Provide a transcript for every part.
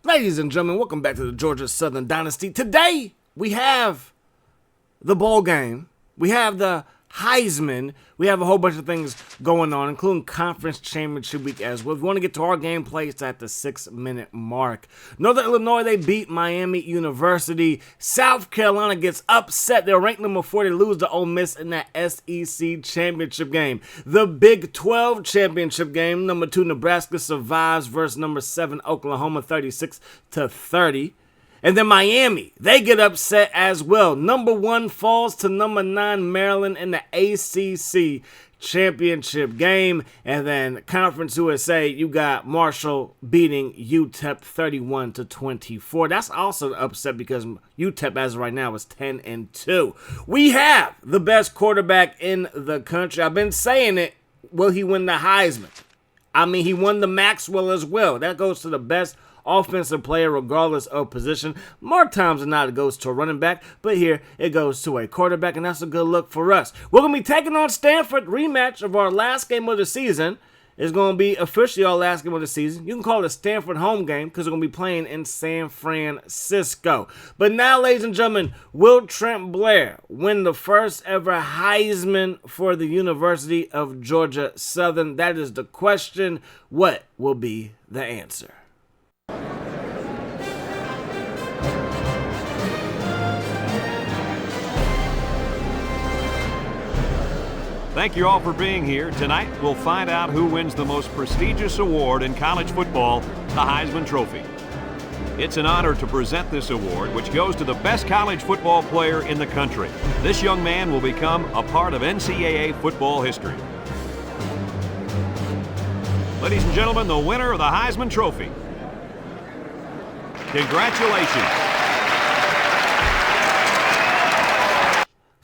Ladies and gentlemen, welcome back to the Georgia Southern Dynasty. Today, we have the bowl game. We have the Heisman. We have a whole bunch of things going on, including Conference Championship Week as well. If you want to get to our gameplay, it's at the 6-minute mark. Northern Illinois, they beat Miami University. South Carolina gets upset. They're ranked number 4. They lose to Ole Miss in that SEC championship game. The Big 12 championship game, number 2 Nebraska survives versus number 7 Oklahoma 36-30. And then Miami, they get upset as well. Number 1 falls to number 9 Maryland in the ACC championship game. And then Conference USA, you got Marshall beating UTEP 31-24. That's also an upset because UTEP as of right now is 10-2. We have the best quarterback in the country. I've been saying it. Will he win the Heisman? I mean, he won the Maxwell as well. That goes to the best offensive player regardless of position. More times than not it goes to a running back, but here it goes to a quarterback, and that's a good look for us. We're going to be taking on Stanford. Rematch of our last game of the season. Is going to be officially our last game of the season. You can call it a Stanford home game because we're going to be playing in San Francisco. But now, ladies and gentlemen, will Trent Blair win the first ever Heisman for the University of Georgia Southern? That is the question. What will be the answer? Thank you all for being here. Tonight, we'll find out who wins the most prestigious award in college football, the Heisman Trophy. It's an honor to present this award, which goes to the best college football player in the country. This young man will become a part of Ncaa football history. Ladies and gentlemen, the winner of the Heisman Trophy. Congratulations.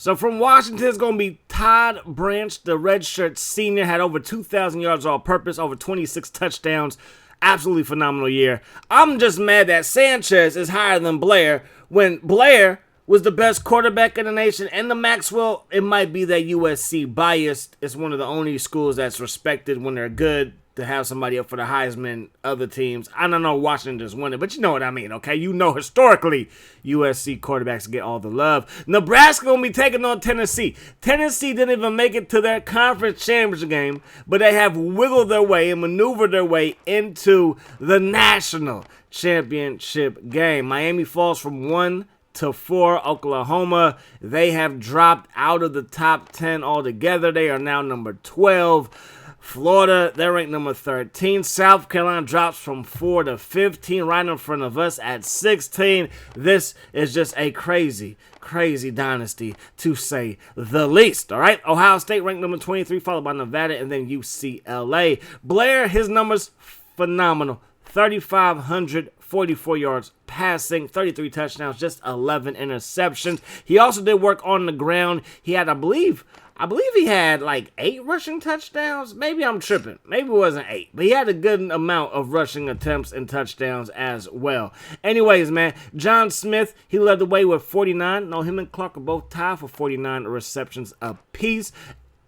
So from Washington, it's going to be Todd Branch, the redshirt senior, had over 2,000 yards all-purpose, over 26 touchdowns. Absolutely phenomenal year. I'm just mad that Sanchez is higher than Blair when Blair was the best quarterback in the nation. And the Maxwell, it might be that USC biased. It's one of the only schools that's respected when they're good to have somebody up for the Heisman. Other teams, I don't know, Washington just won it, but you know what I mean, okay? You know historically, USC quarterbacks get all the love. Nebraska going to be taking on Tennessee. Tennessee didn't even make it to their conference championship game, but they have wiggled their way and maneuvered their way into the national championship game. Miami falls from 1 to 4. Oklahoma, they have dropped out of the top 10 altogether. They are now number 12. Florida, they're ranked number 13. South Carolina drops from 4 to 15, right in front of us at 16. This is just a crazy dynasty, to say the least. All right, Ohio State ranked number 23, followed by Nevada, and then UCLA. Blair, his numbers, phenomenal. 3,544 yards passing, 33 touchdowns, just 11 interceptions. He also did work on the ground. He had, I believe he had like 8 rushing touchdowns. Maybe I'm tripping. Maybe it wasn't 8. But he had a good amount of rushing attempts and touchdowns as well. Anyways, man, John Smith, he led the way with 49. No, him and Clark are both tied for 49 receptions apiece.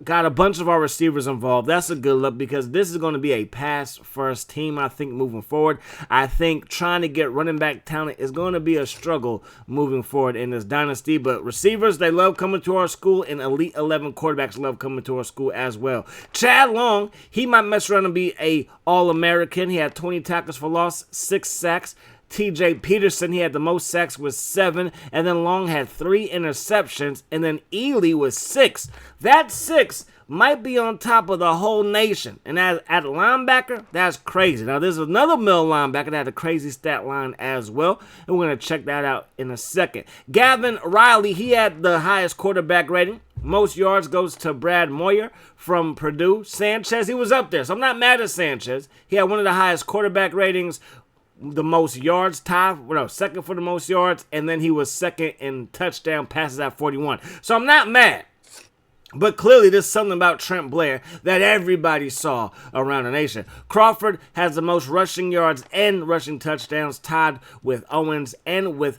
Got a bunch of our receivers involved. That's a good look because this is going to be a pass-first team, I think, moving forward. I think trying to get running back talent is going to be a struggle moving forward in this dynasty. But receivers, they love coming to our school, and Elite 11 quarterbacks love coming to our school as well. Chad Long, he might mess around and be a All-American. He had 20 tackles for loss, 6 sacks. T.J. Peterson, he had the most sacks with 7, and then Long had 3 interceptions, and then Ely was 6. That 6 might be on top of the whole nation. And at linebacker, that's crazy. Now, there's another middle linebacker that had a crazy stat line as well, and we're going to check that out in a second. Gavin Riley, he had the highest quarterback rating. Most yards goes to Brad Moyer from Purdue. Sanchez, he was up there, so I'm not mad at Sanchez. He had one of the highest quarterback ratings, the most yards, second for the most yards, and then he was second in touchdown passes at 41. So I'm not mad. But clearly there's something about Trent Blair that everybody saw around the nation. Crawford has the most rushing yards and rushing touchdowns, tied with Owens and with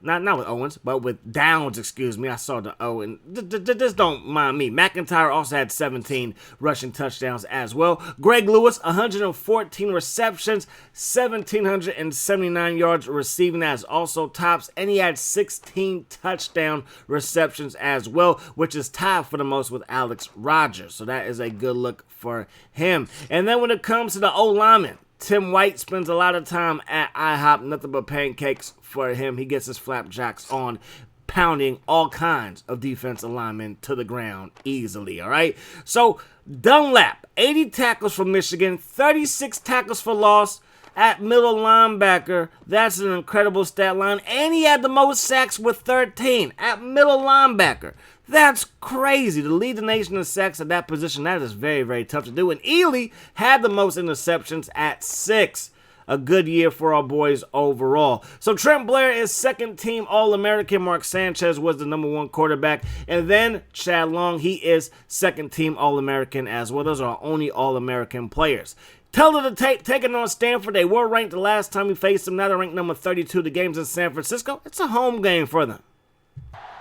Not with Owens, but with Downs, excuse me. I saw the O, and just don't mind me. McIntyre also had 17 rushing touchdowns as well. Greg Lewis, 114 receptions, 1,779 yards receiving. That is also tops, and he had 16 touchdown receptions as well, which is tied for the most with Alex Rodgers. So that is a good look for him. And then when it comes to the O-linemen, Tim White spends a lot of time at IHOP, nothing but pancakes for him. He gets his flapjacks on, pounding all kinds of defensive linemen to the ground easily, all right? So Dunlap, 80 tackles for Michigan, 36 tackles for loss at middle linebacker. That's an incredible stat line. And he had the most sacks with 13 at middle linebacker. That's crazy. To lead the nation in sacks at that position, that is very, very tough to do. And Ely had the most interceptions at 6. A good year for our boys overall. So Trent Blair is second team All-American. Mark Sanchez was the number 1 quarterback. And then Chad Long, he is second team All-American as well. Those are our only All-American players. Teller to taking on Stanford. They were ranked the last time we faced them. Now they're ranked number 32. The game's in San Francisco. It's a home game for them.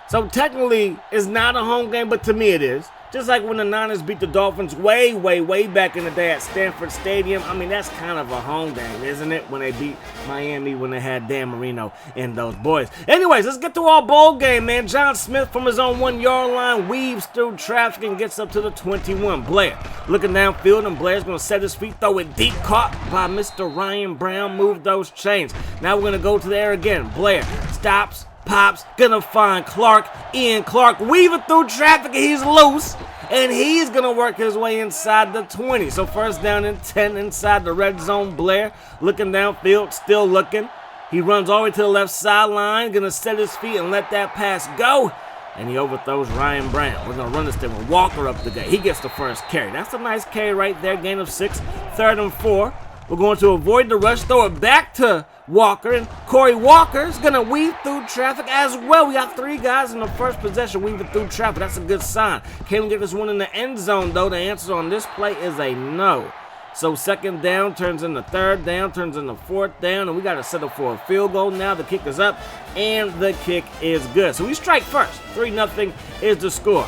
So technically, it's not a home game, but to me it is. Just like when the Niners beat the Dolphins way, way, way back in the day at Stanford Stadium. I mean, that's kind of a home game, isn't it? When they beat Miami, when they had Dan Marino and those boys. Anyways, let's get to our bowl game, man. John Smith from his own 1-yard line weaves through traffic and gets up to the 21. Blair looking downfield, and Blair's going to set his feet, throw it deep, caught by Mr. Ryan Brown. Move those chains. Now we're going to go to the air again. Blair stops, pops, gonna find Clark. Ian Clark weaving through traffic, and he's loose, and he's gonna work his way inside the 20. So first down and 10 inside the red zone. Blair looking downfield, still looking. He runs all the way to the left sideline, gonna set his feet and let that pass go, and he overthrows Ryan Brown. We're gonna run this thing with Walker up the gut. He gets the first carry. That's a nice carry right there, gain of 6, 3rd and 4. We're going to avoid the rush, throw it back to Walker, and Corey Walker is going to weave through traffic as well. We got 3 guys in the first possession weaving through traffic. That's a good sign. Can we get this one in the end zone, though? The answer on this play is a no. So second down turns into third down, turns into fourth down, and we got to settle for a field goal now. The kick is up, and the kick is good. So we strike first. 3-0 is the score.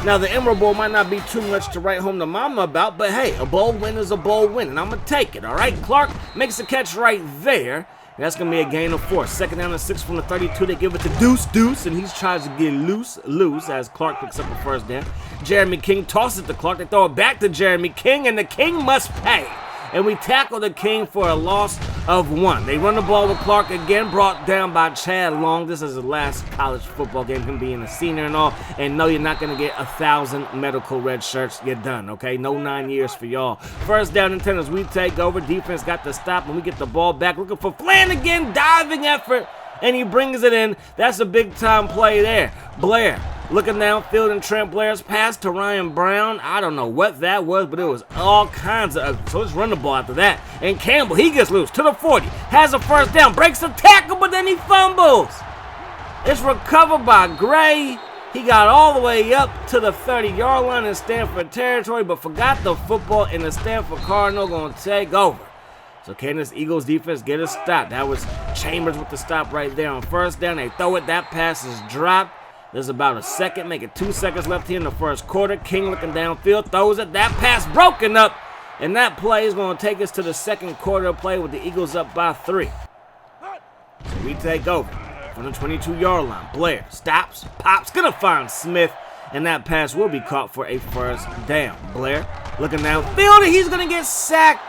Now, the Emerald Bowl might not be too much to write home to mama about, but hey, a bowl win is a bowl win, and I'm going to take it, all right? Clark makes the catch right there, and that's going to be a gain of 4. Second down and 6 from the 32. They give it to Deuce, and he tries to get loose as Clark picks up the first down. Jeremy King tosses it to Clark. They throw it back to Jeremy King, and the King must pay. And we tackle the King for a loss of 1. They run the ball with Clark again, brought down by Chad Long. This is the last college football game, him being a senior and all. And no, you're not going to get 1,000 medical red shirts. You're done, okay? No 9 years for y'all. First down and 10 as we take over. Defense got the stop, and we get the ball back. Looking for Flanagan, diving effort, and he brings it in. That's a big-time play there. Blair looking downfield, and Trent Blair's pass to Ryan Brown. I don't know what that was, but it was all kinds of. So let's run the ball after that. And Campbell, he gets loose to the 40. Has a first down, breaks the tackle, but then he fumbles. It's recovered by Gray. He got all the way up to the 30-yard line in Stanford territory, but forgot the football, and the Stanford Cardinal going to take over. So can this Eagles defense get a stop? That was Chambers with the stop right there on first down. They throw it. That pass is dropped. There's about a second, make it 2 seconds left here in the first quarter. King looking downfield, throws it. That pass broken up, and that play is going to take us to the second quarter play with the Eagles up by 3. So we take over from the 22-yard line. Blair stops, pops, gonna find Smith, and that pass will be caught for a first down. Blair looking downfield, and he's gonna get sacked.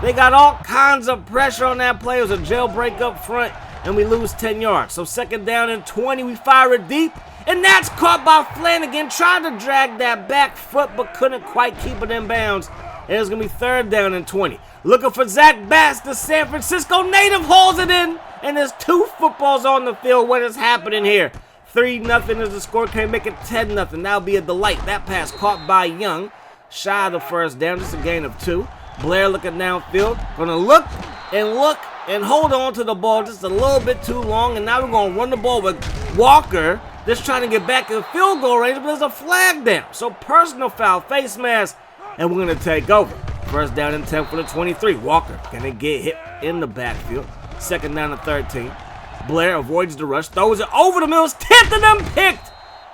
They got all kinds of pressure on that play. It was a jailbreak up front, and we lose 10 yards. So second down and 20, we fire it deep. And that's caught by Flanagan. Tried to drag that back foot, but couldn't quite keep it in bounds. And it's going to be third down and 20. Looking for Zach Bass, the San Francisco native, hauls it in. And there's 2 footballs on the field. What is happening here? 3-0 is the score. Can't make it 10-0. That'll be a delight. That pass caught by Young. Shy of the first down. Just a gain of 2. Blair looking downfield. Going to look and hold on to the ball just a little bit too long. And now we're going to run the ball with Walker. Just trying to get back in the field goal range, but there's a flag down. So personal foul, face mask, and we're going to take over. First down and 10 for the 23. Walker going to get hit in the backfield. Second down and 13. Blair avoids the rush, throws it over the middle, tipped and then picked.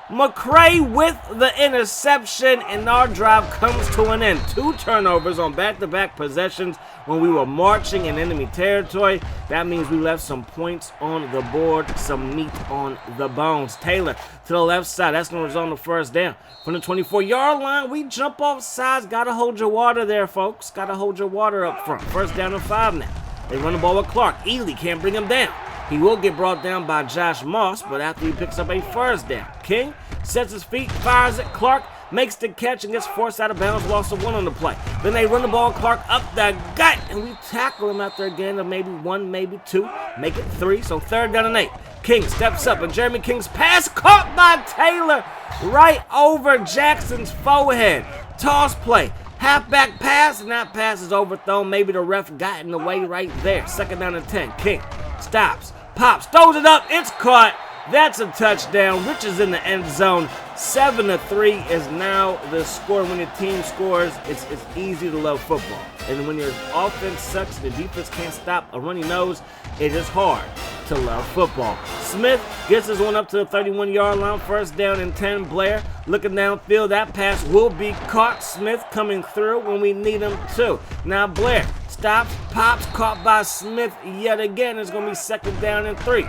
McCray with the interception, and our drive comes to an end. 2 turnovers on back-to-back possessions when we were marching in enemy territory. That means we left some points on the board, some meat on the bones. Taylor to the left side. That's going to result in the first down. From the 24-yard line, we jump off sides. Got to hold your water there, folks. Got to hold your water up front. First down and 5 now. They run the ball with Clark. Ely can't bring him down. He will get brought down by Josh Moss, but after he picks up a first down. King sets his feet, fires it. Clark makes the catch and gets forced out of bounds, loss of 1 on the play. Then they run the ball, Clark up the gut, and we tackle him after a gain of maybe 1, maybe 2, make it 3, so 3rd down and 8. King steps up, and Jeremy King's pass caught by Taylor right over Jackson's forehead. Toss play. Halfback pass, and that pass is overthrown. Maybe the ref got in the way right there. 2nd down and 10. King stops, pops, throws it up. It's caught. That's a touchdown. Rich is in the end zone. 7-3 is now the score. When your team scores, it's easy to love football. And when your offense sucks, the defense can't stop a runny nose, it is hard to love football. Smith gets his one up to the 31-yard line. 1st down and 10. Blair looking downfield. That pass will be caught. Smith coming through when we need him to. Now Blair stops, pops, caught by Smith yet again. It's going to be 2nd down and 3.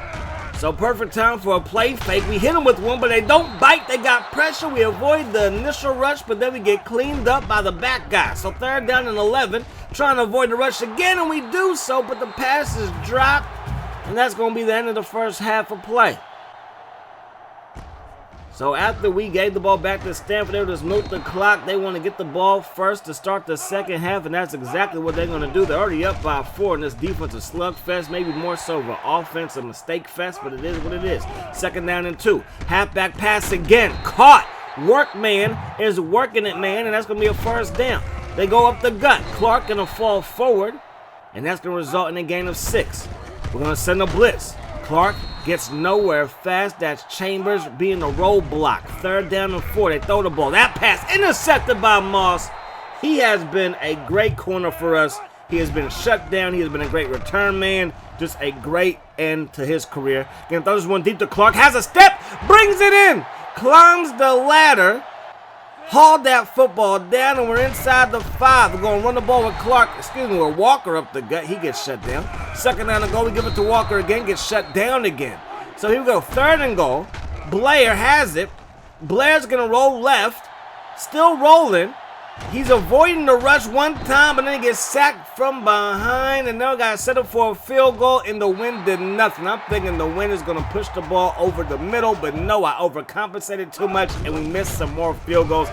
So perfect time for a play fake. We hit them with one, but they don't bite. They got pressure. We avoid the initial rush, but then we get cleaned up by the back guy. So 3rd down and 11, trying to avoid the rush again, and we do so, but the pass is dropped, and that's going to be the end of the first half of play. So after we gave the ball back to Stanford, they just milk the clock. They want to get the ball first to start the second half, and that's exactly what they're going to do. They're already up by 4 in this defense, a slugfest, maybe more so of an offense, a mistake fest, but it is what it is. 2nd down and 2. Halfback pass again. Caught. Workman is working it, man, and that's going to be a 1st down. They go up the gut. Clark going to fall forward, and that's going to result in a gain of 6. We're going to send a blitz. Clark gets nowhere fast. That's Chambers being a roadblock. 3rd down and 4. They throw the ball. That pass intercepted by Moss. He has been a great corner for us. He has been shut down. He has been a great return man. Just a great end to his career. Again, throws one deep to Clark. Has a step. Brings it in. Climbs the ladder. Hauled that football down, and we're inside the 5. We're going to run the ball with with Walker up the gut. He gets shut down. 2nd down and goal. We give it to Walker again. Gets shut down again. So here we go. 3rd and goal. Blair has it. Blair's going to roll left. Still rolling. He's avoiding the rush one time, but then he gets sacked from behind, and now got set up for a field goal, and the wind did nothing. I'm thinking the wind is going to push the ball over the middle, but no, I overcompensated too much, and we missed some more field goals.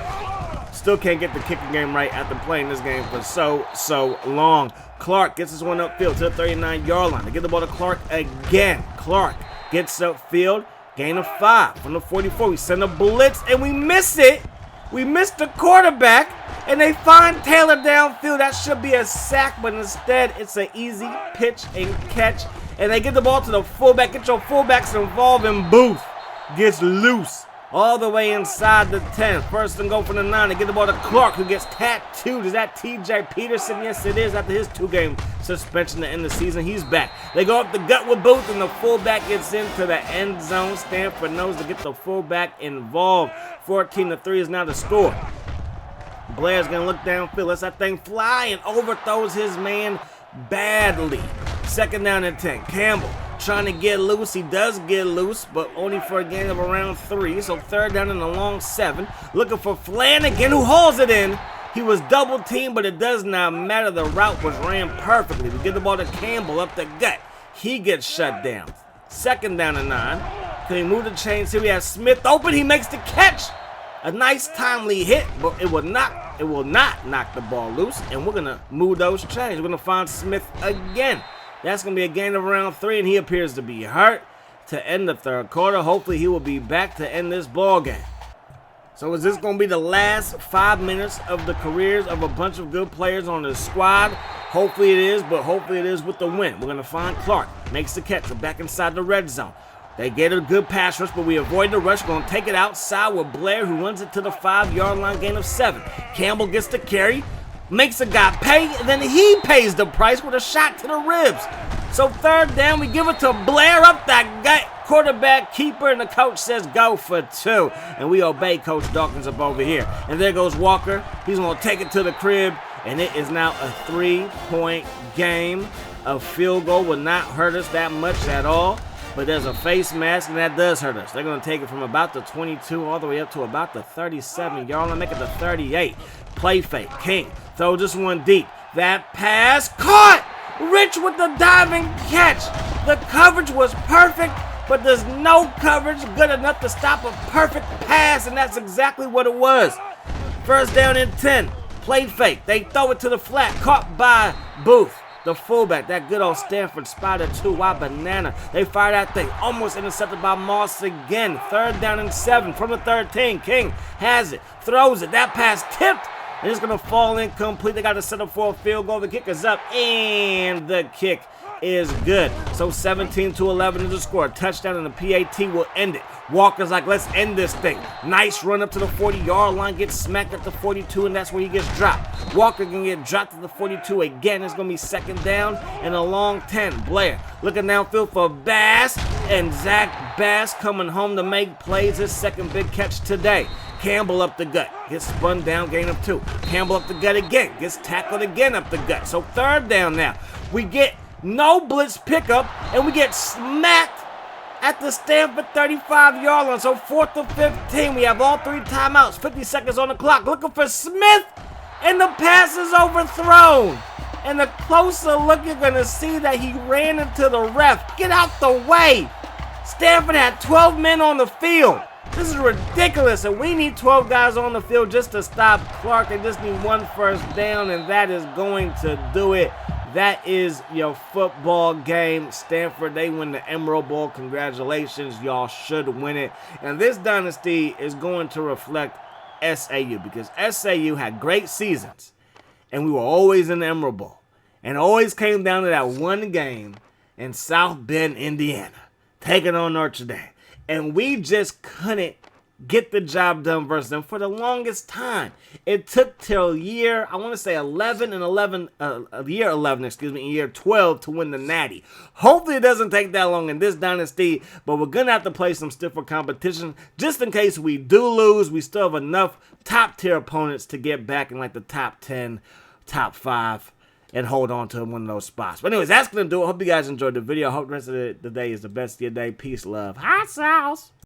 Still can't get the kicking game right after playing this game for so long. Clark gets his one upfield to the 39-yard line. They get the ball to Clark again. Clark gets upfield, gain of 5 from the 44. We send a blitz, and we miss it. We missed the quarterback, and they find Taylor downfield. That should be a sack, but instead it's an easy pitch and catch. And they get the ball to the fullback. Get your fullbacks involved, and Booth gets loose all the way inside the 10. 1st and goal from the 9. They get the ball to Clark, who gets tattooed. Is that T.J. Peterson? Yes, it is. After his 2-game suspension to end the season, he's back. They go up the gut with Booth, and the fullback gets into the end zone. Stanford knows to get the fullback involved. 14-3 is now the score. Blair's going to look downfield. Lets that thing fly and overthrows his man badly. 2nd down and 10. Campbell trying to get loose. He does get loose, but only for a gain of around 3. So 3rd down and a long 7. Looking for Flanagan, who hauls it in. He was double teamed, but it does not matter. The route was ran perfectly. We get the ball to Campbell up the gut. He gets shut down. 2nd down and 9. Can he move the chains here? We have Smith open. He makes the catch. A nice timely hit, but it will not knock the ball loose. And we're gonna move those chains. We're gonna find Smith again. That's going to be a gain of around 3, and he appears to be hurt to end the 3rd quarter. Hopefully, he will be back to end this ball game. So is this going to be the last 5 minutes of the careers of a bunch of good players on the squad? Hopefully it is, but hopefully it is with the win. We're going to find Clark. Makes the catch. We're back inside the red zone. They get a good pass rush, but we avoid the rush. We're going to take it outside with Blair, who runs it to the 5-yard line, gain of 7. Campbell gets the carry. Makes a guy pay, and then he pays the price with a shot to the ribs. So third down, we give it to Blair up that gut. Quarterback keeper, and the coach says go for 2. And we obey Coach Dawkins up over here. And there goes Walker. He's going to take it to the crib. And it is now a 3-point game. A field goal will not hurt us that much at all. But there's a face mask, and that does hurt us. They're going to take it from about the 22 all the way up to about the 37-yard line. Make it the 38. Play fake. King throws this one deep. That pass caught. Rich with the diving catch. The coverage was perfect, but there's no coverage good enough to stop a perfect pass, and that's exactly what it was. First down and 10. Play fake. They throw it to the flat. Caught by Booth, the fullback. That good old Stanford Spider 2 wide banana. They fire that thing. Almost intercepted by Moss again. Third down and 7 from the 13. King has it. Throws it. That pass tipped. And it's going to fall incomplete. They got to set up for a field goal. The kick is up. And the kick is good. So 17-11 is the score. Touchdown, and the PAT will end it. Walker's like, let's end this thing. Nice run up to the 40-yard line. Gets smacked at the 42, and that's where he gets dropped. Walker can get dropped at the 42 again. It's going to be second down and a long 10. Blair looking downfield for Bass. And Zach Bass coming home to make plays. His second big catch today. Campbell up the gut. Gets spun down, gain of 2. Campbell up the gut again. Gets tackled again up the gut. So third down now. We get no blitz pickup, and we get smacked at the Stanford 35-yard line. So 4th and 15. We have all 3 timeouts. 50 seconds on the clock. Looking for Smith, and the pass is overthrown. And the closer look, you're going to see that he ran into the ref. Get out the way. Stanford had 12 men on the field. This is ridiculous, and we need 12 guys on the field just to stop Clark. They just need 1 first down, and that is going to do it. That is your football game. Stanford, they win the Emerald Bowl. Congratulations. Y'all should win it. And this dynasty is going to reflect SAU, because SAU had great seasons, and we were always in the Emerald Bowl. And it always came down to that one game in South Bend, Indiana, taking on Notre Dame. And we just couldn't get the job done versus them for the longest time. It took till year 11 and year 12 to win the Natty. Hopefully it doesn't take that long in this dynasty, but we're going to have to play some stiffer competition. Just in case we do lose, we still have enough top tier opponents to get back in like the top 10, top 5. And hold on to one of those spots. But anyways, that's going to do it. Hope you guys enjoyed the video. Hope the rest of the day is the best of your day. Peace, love, hot sauce.